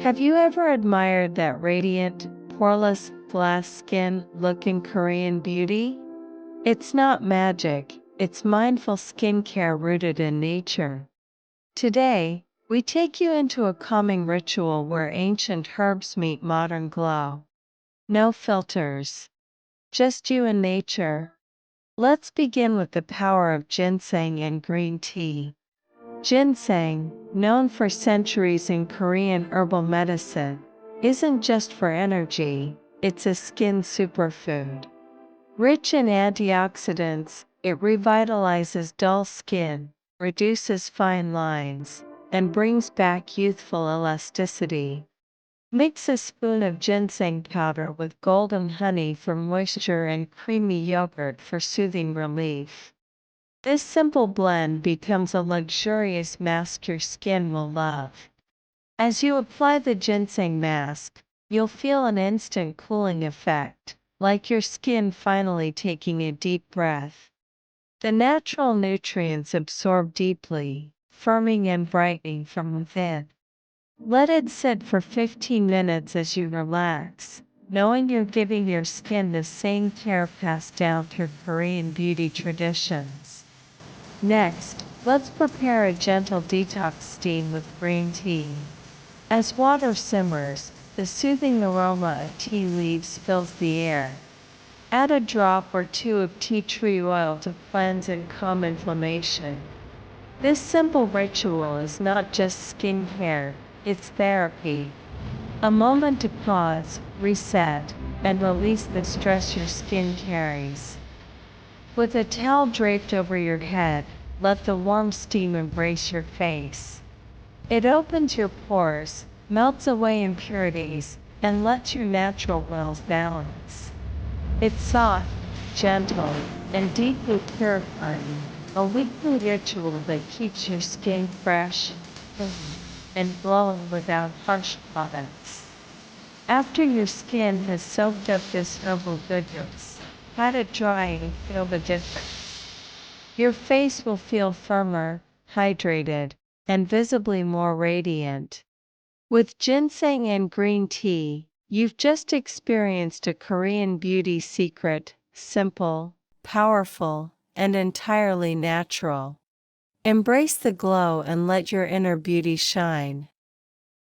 Have you ever admired that radiant, poreless, glass skin look in Korean beauty? It's not magic, it's mindful skincare rooted in nature. Today, we take you into a calming ritual where ancient herbs meet modern glow. No filters, just you and nature. Let's begin with the power of ginseng and green tea. Ginseng, known for centuries in Korean herbal medicine, isn't just for energy, it's a skin superfood. Rich in antioxidants, it revitalizes dull skin, reduces fine lines, and brings back youthful elasticity. Mix a spoon of ginseng powder with golden honey for moisture and creamy yogurt for soothing relief. This simple blend becomes a luxurious mask your skin will love. As you apply the ginseng mask, you'll feel an instant cooling effect, like your skin finally taking a deep breath. The natural nutrients absorb deeply, firming and brightening from within. Let it sit for 15 minutes as you relax, knowing you're giving your skin the same care passed down through Korean beauty traditions. Next, let's prepare a gentle detox steam with green tea. As water simmers, the soothing aroma of tea leaves fills the air. Add a drop or two of tea tree oil to cleanse and calm inflammation. This simple ritual is not just skincare, it's therapy. A moment to pause, reset, and release the stress your skin carries. With a towel draped over your head, let the warm steam embrace your face. It opens your pores, melts away impurities, and lets your natural wells balance. It's soft, gentle, and deeply purifying, a weekly ritual that keeps your skin fresh, clean, and glowing without harsh products. After your skin has soaked up this herbal goodness, let it dry and feel the difference. Your face will feel firmer, hydrated, and visibly more radiant. With ginseng and green tea, you've just experienced a Korean beauty secret, simple, powerful, and entirely natural. Embrace the glow and let your inner beauty shine.